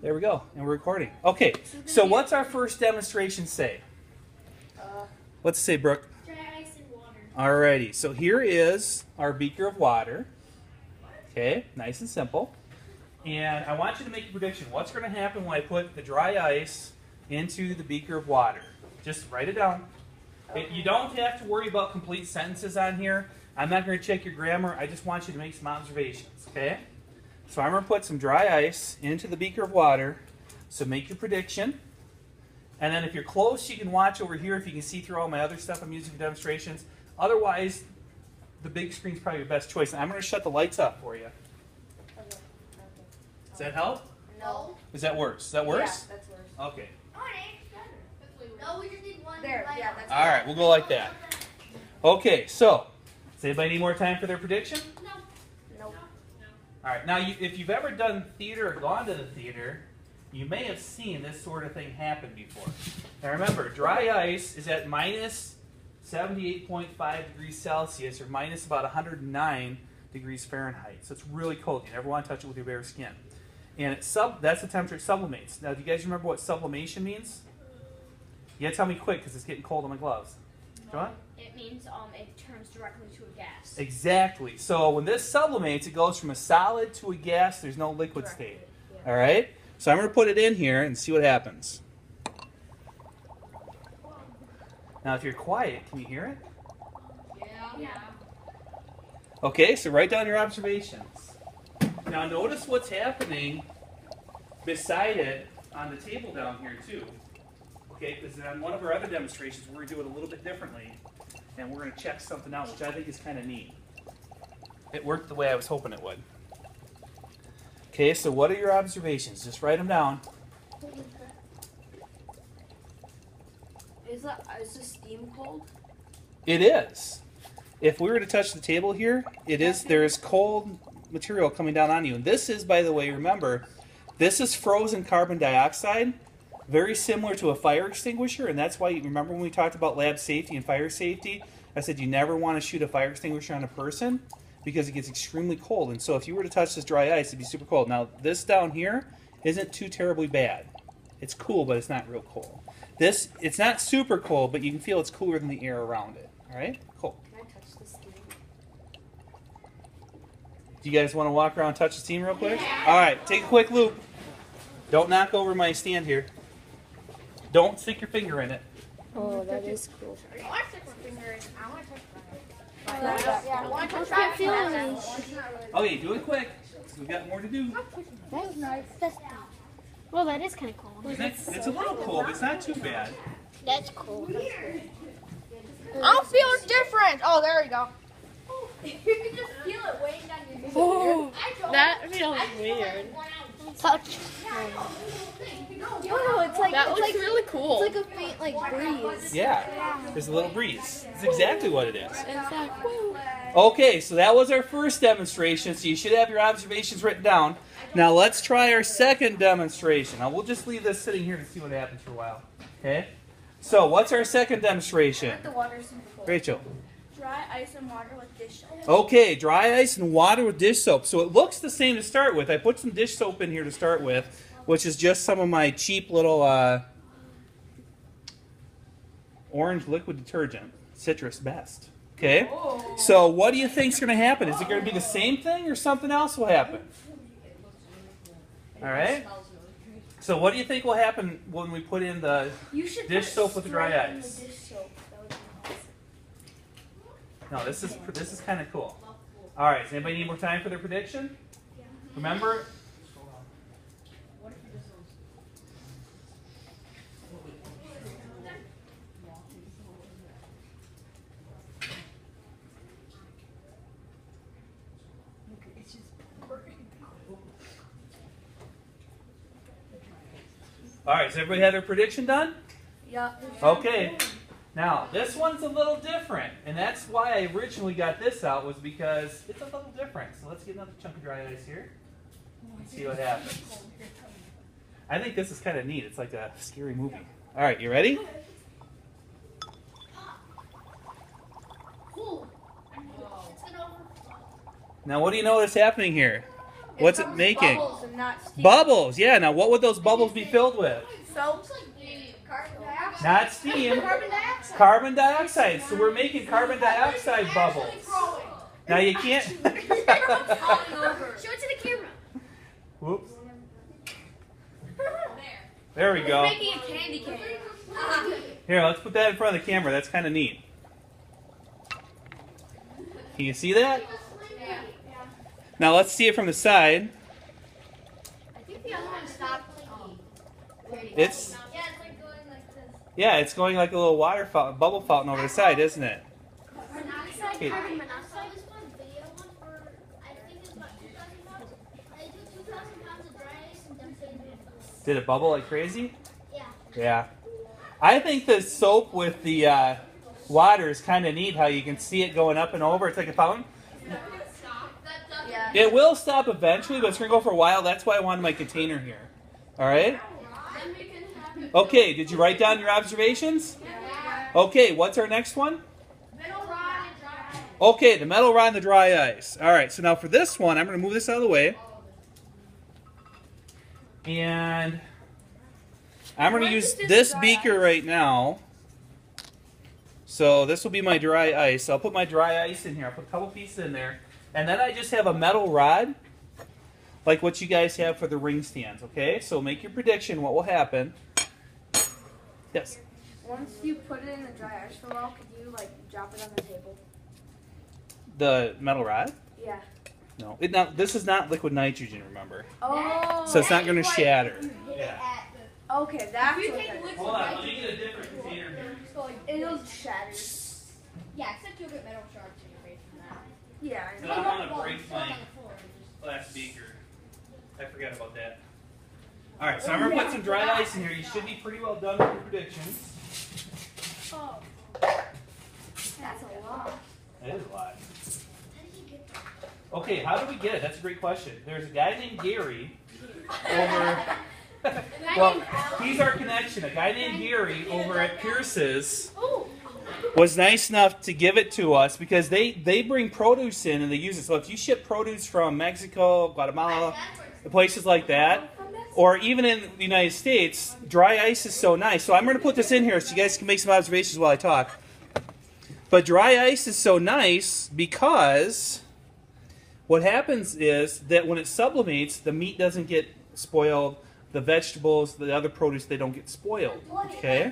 There we go, and we're recording. Okay, so what's our first demonstration say? What's it say, Brooke? Dry ice and water. Alrighty, so here is our beaker of water. Okay, nice and simple. And I want you to make a prediction. What's going to happen when I put the dry ice into the beaker of water? Just write it down. You don't have to worry about complete sentences on here. I'm not going to check your grammar. I just want you to make some observations, okay? So I'm going to put some dry ice into the beaker of water. So make your prediction. And then if you're close, you can watch over here if you can see through all my other stuff I'm using for demonstrations. Otherwise, the big screen's probably your best choice. And I'm going to shut the lights off for you. Does that help? No. Is that worse? Is that worse? Yeah, that's worse. Okay. Oh, it ain't better. No, we just need one. There, light yeah, on. that's All right, we'll go like that. Okay, so does anybody need more time for their prediction? No. Nope. All right, now if you've ever done theater or gone to the theater, you may have seen this sort of thing happen before. Now remember, dry ice is at minus 78.5 degrees Celsius or minus about 109 degrees Fahrenheit. So it's really cold. You never want to touch it with your bare skin. And that's the temperature it sublimates. Now, do you guys remember what sublimation means? You gotta tell me quick because it's getting cold on my gloves. John? It means it turns directly to a gas. Exactly. So when this sublimates, it goes from a solid to a gas. There's no liquid state. Yeah. All right? So I'm going to put it in here and see what happens. Now, if you're quiet, can you hear it? Yeah. Okay, so write down your observations. Now, notice what's happening beside it on the table down here, too. Okay, because on one of our other demonstrations, we're going to do it a little bit differently. And we're going to check something out, which I think is kind of neat. It worked the way I was hoping it would. Okay, so what are your observations? Just write them down. Is the steam cold? It is. If we were to touch the table here, there is cold material coming down on you. And this is, by the way, remember, this is frozen carbon dioxide, very similar to a fire extinguisher, and that's why, remember when we talked about lab safety and fire safety, I said you never want to shoot a fire extinguisher on a person because it gets extremely cold. And so if you were to touch this dry ice, it'd be super cold. Now, this down here isn't too terribly bad. It's cool, but it's not real cold. It's not super cold, but you can feel it's cooler than the air around it. All right? Cool. Can I touch the steam? Do you guys want to walk around and touch the steam real quick? All right, take a quick loop. Don't knock over my stand here. Don't stick your finger in it. Oh, that is cool. I want to stick my finger in. I want to touch Yeah, I want to touch can't feel it. Okay, do it quick. We've got more to do. That's nice. Well, that is kind of cool. It's a little cold, but it's not too bad. That's cool. I'm feeling different. Oh, there we go. You can just feel it weighing down your knees. Oh, I don't. that feels I feel weird. like 1 ounce. Touch. Oh, it's like That looks really cool. it's like a faint like breeze. Yeah, there's a little breeze. It's exactly what it is. It's like, woo. Okay, so that was our first demonstration, so you should have your observations written down. Now let's try our second demonstration. Now we'll just leave this sitting here to see what happens for a while. Okay? So what's our second demonstration? The water's super cold. Rachel. Dry ice and water with dish soap. Okay, dry ice and water with dish soap. So it looks the same to start with. I put some dish soap in here to start with, which is just some of my cheap little orange liquid detergent. Citrus Best. Okay? So what do you think is going to happen? Is it going to be the same thing or something else will happen? All right? So what do you think will happen when we put in the You should dish put soap with the dry Sprite in ice? the dish soap. That would be awesome. No, this is kind of cool. All right, does anybody need more time for their prediction? Remember? All right, so everybody had their prediction done? Yeah. Okay. Now, this one's a little different, and that's why I originally got this out, was because it's a little different. So let's get another chunk of dry ice here and see what happens. I think this is kind of neat. It's like a scary movie. All right, you ready? Cool. It's gonna overflow. Now, what do you notice happening here? What's it making? Bubbles and not steam. Bubbles. Yeah. Now, what would those bubbles be filled with? Soap. Carbon dioxide. Not steam. Carbon dioxide. Carbon dioxide. So we're making carbon dioxide bubbles. Now you can't. Show it to the camera. Whoops. There we go. Making a candy cane. Here, let's put that in front of the camera. That's kind of neat. Can you see that? Now let's see it from the side. I think the other one stopped. It's Yeah, it's like going like this. yeah, it's going like a little water fountain, bubble fountain over the side, isn't it? Monoxide, Okay. carbon monoxide. This one video one for I think it's about 2,000 pounds. I do 2,000 pounds of dry ice and dumped it in it. Did it bubble like crazy? Yeah. Yeah. I think the soap with the water is kind of neat. How you can see it going up and over. It's like a fountain. Yeah. It will stop eventually, but it's gonna go for a while. That's why I wanted my container here. All right. Okay. Did you write down your observations? Okay. What's our next one? Okay, the metal rod and the dry ice. All right, so now for this one, I'm going to move this out of the way. And I'm going to use this beaker right now. So this will be my dry ice. I'll put my dry ice in here. I'll put a couple pieces in there. And then I just have a metal rod, like what you guys have for the ring stands, okay? So make your prediction, what will happen. Yes? Once you put it in the dry ice for a while, could you like drop it on the table? The metal rod? Yeah. No. This is not liquid nitrogen, remember? Oh. So it's not going to shatter. Yeah. Okay, that's what Hold on, let me get a different container here. it'll shatter. Yeah, except you'll get metal shards in your face from that. Yeah, I So know. I want to break my glass beaker. I forgot about that. All right, so I'm going to put some dry ice in here. You should be pretty well done with your predictions. Oh. That's a lot. That is a lot. Okay, how do we get it? That's a great question. There's a guy named Gary over. Well, he's our connection. A guy named Gary over at Pierce's was nice enough to give it to us because they bring produce in and they use it. So if you ship produce from Mexico, Guatemala, places like that, or even in the United States, dry ice is so nice. So I'm going to put this in here so you guys can make some observations while I talk. But dry ice is so nice because what happens is that when it sublimates, the meat doesn't get spoiled. The vegetables, the other produce, they don't get spoiled. Okay?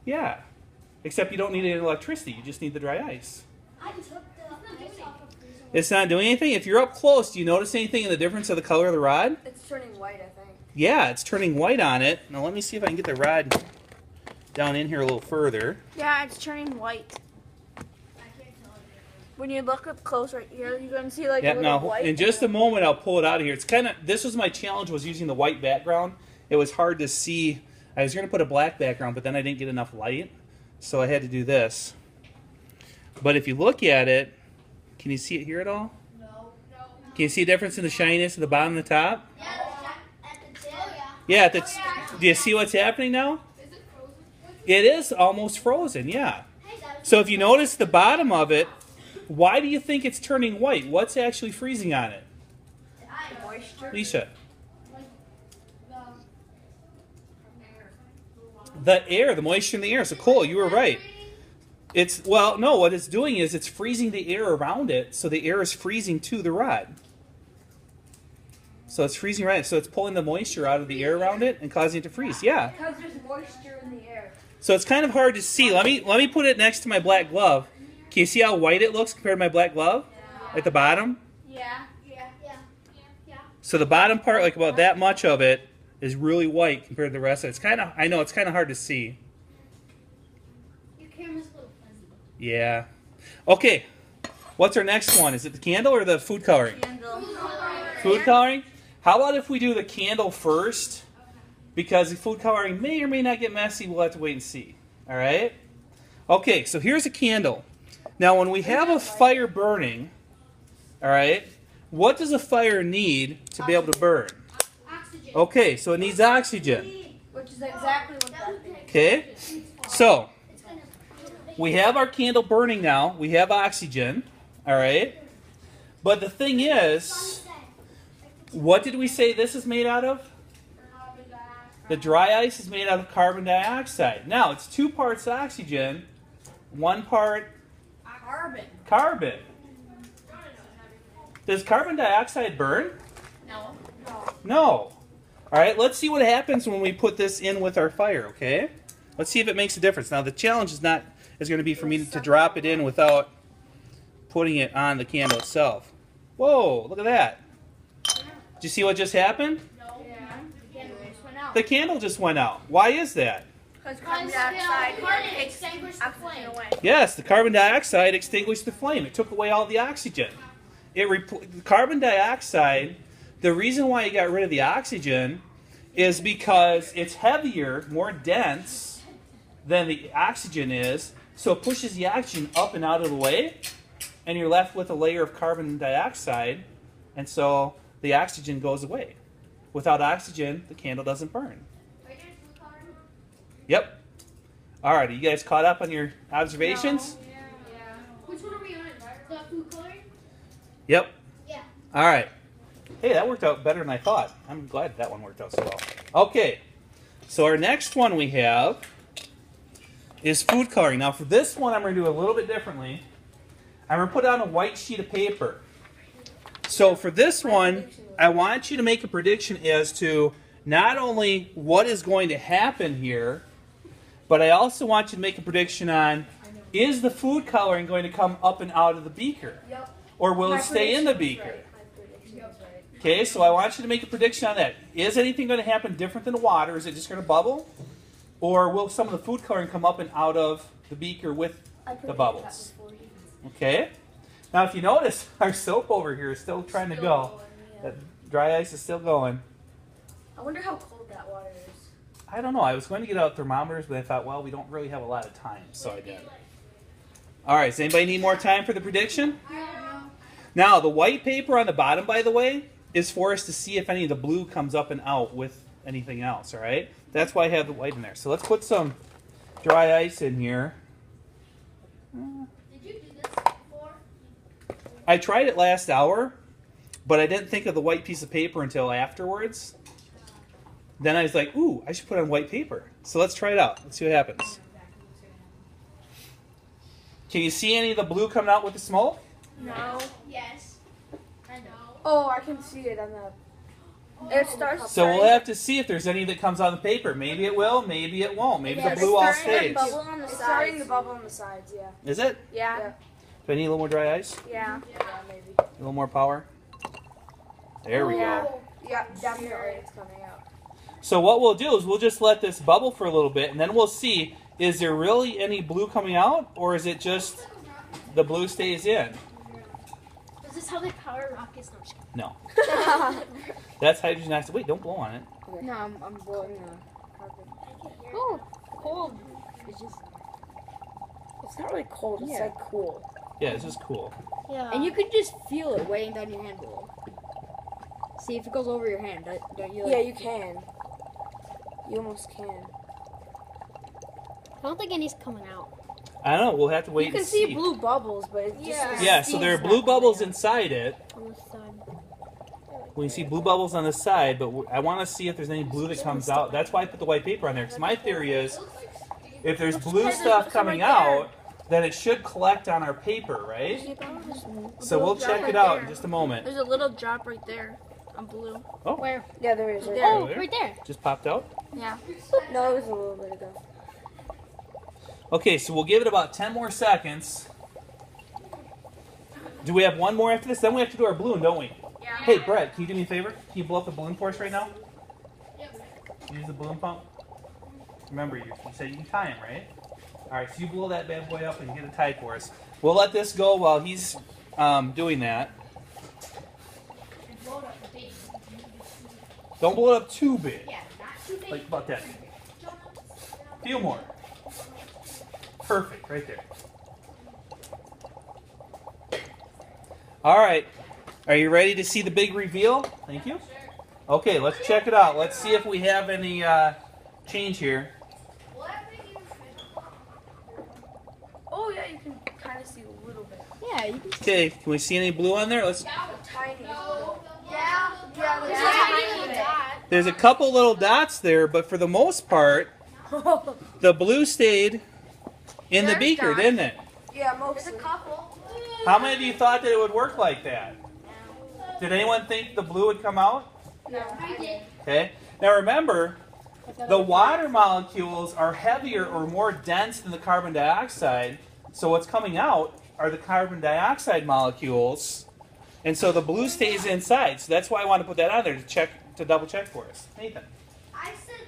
Yeah. Except you don't need any electricity. You just need the dry ice. It's not doing anything? If you're up close, do you notice anything in the difference of the color of the rod? It's turning white, I think. Yeah, it's turning white on it. Now let me see if I can get the rod down in here a little further. Yeah, it's turning white. When you look up close right here, you're gonna see like Yeah, a little now white. in just a moment I'll pull it out of here. It's kind of, this was my challenge, was using the white background. It was hard to see. I was going to put a black background, but then I didn't get enough light, so I had to do this. But if you look at it, can you see it here at all? No. Can you see a difference in the shininess at the bottom and the top? Yeah, at the tip. Yeah, do you see what's happening now? Is it frozen? It is almost frozen, yeah. Hey, Dad. So if you notice the bottom of it, why do you think it's turning white? What's actually freezing on it? moisture. Lisa. The air, the moisture in the air. So cool, you were right. It's, well, no, what it's doing is it's freezing the air around it, so the air is freezing to the rod. So it's freezing right, so it's pulling the moisture out of the air around it and causing it to freeze. Yeah. Because there's moisture in the air. So it's kind of hard to see. Let me put it next to my black glove. Can you see how white it looks compared to my black glove? At the bottom? Yeah. So the bottom part, like about that much of it, is really white compared to the rest of it. It's kind of, I know, it's kind of hard to see. Your camera's a little fuzzy. Yeah. Okay. What's our next one? Is it the candle or the food coloring? Candle. Food coloring? How about if we do the candle first? Because the food coloring may or may not get messy. We'll have to wait and see. All right? Okay, so here's a candle. Now, when we have a fire burning, all right, what does a fire need to be able to burn? Oxygen. Okay, so it needs oxygen. Which is exactly what that is. Okay? So, we have our candle burning now. We have oxygen. All right? But the thing is, What did we say this is made out of? The dry ice is made out of carbon dioxide. Now, it's 2 parts oxygen, 1 part carbon. Does carbon dioxide burn? No. No. All right, let's see what happens when we put this in with our fire, okay? Let's see if it makes a difference. Now, the challenge is going to be for me to drop it in without putting it on the candle itself. Whoa, look at that. Did you see what just happened? The candle just went out. Why is that? Because carbon dioxide takes extinguish the oxygen flame. away. Yes, the carbon dioxide extinguished the flame. It took away all the oxygen. Carbon dioxide, the reason why you got rid of the oxygen is because it's heavier, more dense than the oxygen is, so it pushes the oxygen up and out of the way, and you're left with a layer of carbon dioxide, and so the oxygen goes away. Without oxygen, the candle doesn't burn. Yep. All right, are you guys caught up on your observations? Which one are we on? The food coloring? Yep. Yeah. All right. Hey, that worked out better than I thought. I'm glad that one worked out so well. Okay, so our next one we have is food coloring. Now for this one, I'm going to do a little bit differently. I'm going to put it on a white sheet of paper. So for this one, I want you to make a prediction as to not only what is going to happen here, but I also want you to make a prediction on, is the food coloring going to come up and out of the beaker? Yep. Or will it stay in the beaker? Okay, so I want you to make a prediction on that. Is anything going to happen different than the water? Is it just going to bubble? Or will some of the food coloring come up and out of the beaker with the bubbles? Okay. Now, if you notice, our soap over here is still trying to go. That dry ice is still going. I wonder how cold that water is. I don't know. I was going to get out thermometers, but I thought, well, we don't really have a lot of time, so I didn't. All right, does anybody need more time for the prediction? Now, the white paper on the bottom, by the way, is for us to see if any of the blue comes up and out with anything else, all right? That's why I have the white in there. So let's put some dry ice in here. Did you do this before? I tried it last hour, but I didn't think of the white piece of paper until afterwards. Then I was like, ooh, I should put on white paper. So let's try it out. Let's see what happens. Can you see any of the blue coming out with the smoke? No. Yes. I know. Oh, I can see it on the. It starts. So we'll have to see if there's any that comes on the paper. Maybe it will, maybe it won't. Maybe the blue all stays. On the it's starting to bubble on the sides. Yeah. Is it? Yeah. Do I need a little more dry ice? Yeah. Yeah, maybe. A little more power? There we go. Yeah, definitely it's coming out. So what we'll do is we'll just let this bubble for a little bit, and then we'll see, is there really any blue coming out, or is it just the blue stays in? Is this how they power rockets? No, I'm just No. That's hydrogen oxide. Wait, don't blow on it. No, I'm blowing the carbon. kidding. Oh, cold. It's just. It's not really cold. It's like cool. Yeah, this is cool. Yeah. And you can just feel it weighing down your hand a little. See if it goes over your hand, don't you? Yeah, you can. You almost can. I don't think any's coming out. I don't know. We'll have to wait You can and see see. blue bubbles, but it just. Yeah, so there are blue bubbles inside it. On this side. We see blue bubbles on the side, but I want to see if there's any blue that comes out. That's why I put the white paper on there, because my theory is if there's blue stuff coming out, then it should collect on our paper, right? So we'll check it out in just a moment. There's a little drop right there on blue. Oh, Where? Yeah, there is. Right Oh, there. right there. just popped out. Yeah. No, it was a little bit ago. Okay, so we'll give it about 10 more seconds. Do we have one more after this? Then we have to do our balloon, don't we? Yeah. Hey, Brett, can you do me a favor? Can you blow up the balloon for us right now? Yep. Use the balloon pump. Remember, you said you can tie him, right? All right, so you blow that bad boy up and get it tied for us. We'll let this go while he's doing that. Don't blow it up too big. Yeah, not too big. Like about that. Few more. Perfect, right there. All right. Are you ready to see the big reveal? Thank you. Okay, let's check it out. Let's see if we have any change here. Oh yeah, you can kind of see a little bit. Yeah, you can. Okay, can we see any blue on there? Let's. Tiny. Yeah. Yeah, there's a tiny little dot. There's a couple little dots there, but for the most part, the blue stayed in the There's beaker, dots. didn't it? Yeah, mostly. There's a couple. How many of you thought that it would work like that? Did anyone think the blue would come out? I did. Okay. Now remember, the water molecules are heavier or more dense than the carbon dioxide. So what's coming out are the carbon dioxide molecules, and so the blue stays inside. So that's why I want to put that on there to double check for us. Nathan. I said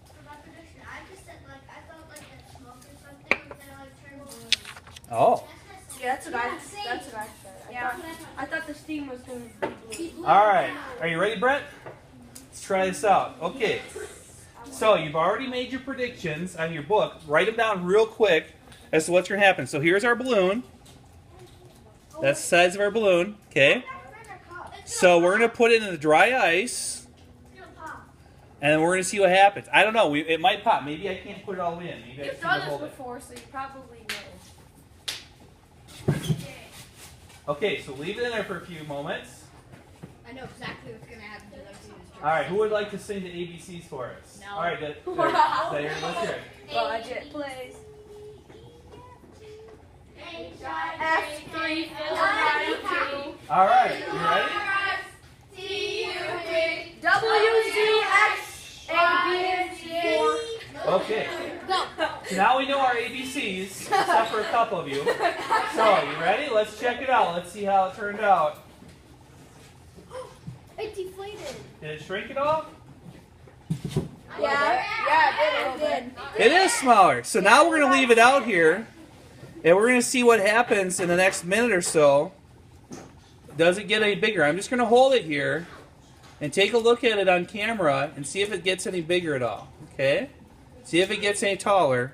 for my prediction. I just said like I thought like that smoke or something, and then like turned blue. Oh. Yeah, that's what I said. Yeah. I thought the steam was going to be blue. All right. Are you ready, Brett? Let's try this out. Okay. So you've already made your predictions on your book. Write them down real quick as to what's going to happen. So here's our balloon. That's the size of our balloon. Okay. So we're going to put it in the dry ice, and then we're going to see what happens. I don't know. It might pop. Maybe I can't put it all in. Maybe I You've just done need to this hold it. before, so you probably know. Okay, so leave it in there for a few moments. I know exactly what's gonna happen to those two. All right, who would like to sing the ABCs for us? No. All right, let's hear it. Budget, please. F3 All right, you ready? Okay. So now we know our ABCs, except for a couple of you. So, you ready? Let's check it out. Let's see how it turned out. It deflated. Did it shrink at all? Yeah, it did. It is smaller. So now we're going to leave it out here, and we're going to see what happens in the next minute or so. Does it get any bigger? I'm just going to hold it here and take a look at it on camera and see if it gets any bigger at all. Okay? See if it gets any taller.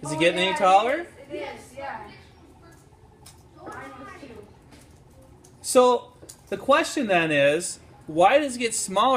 Is it getting any taller? It is, yeah. So the question then is, why does it get smaller?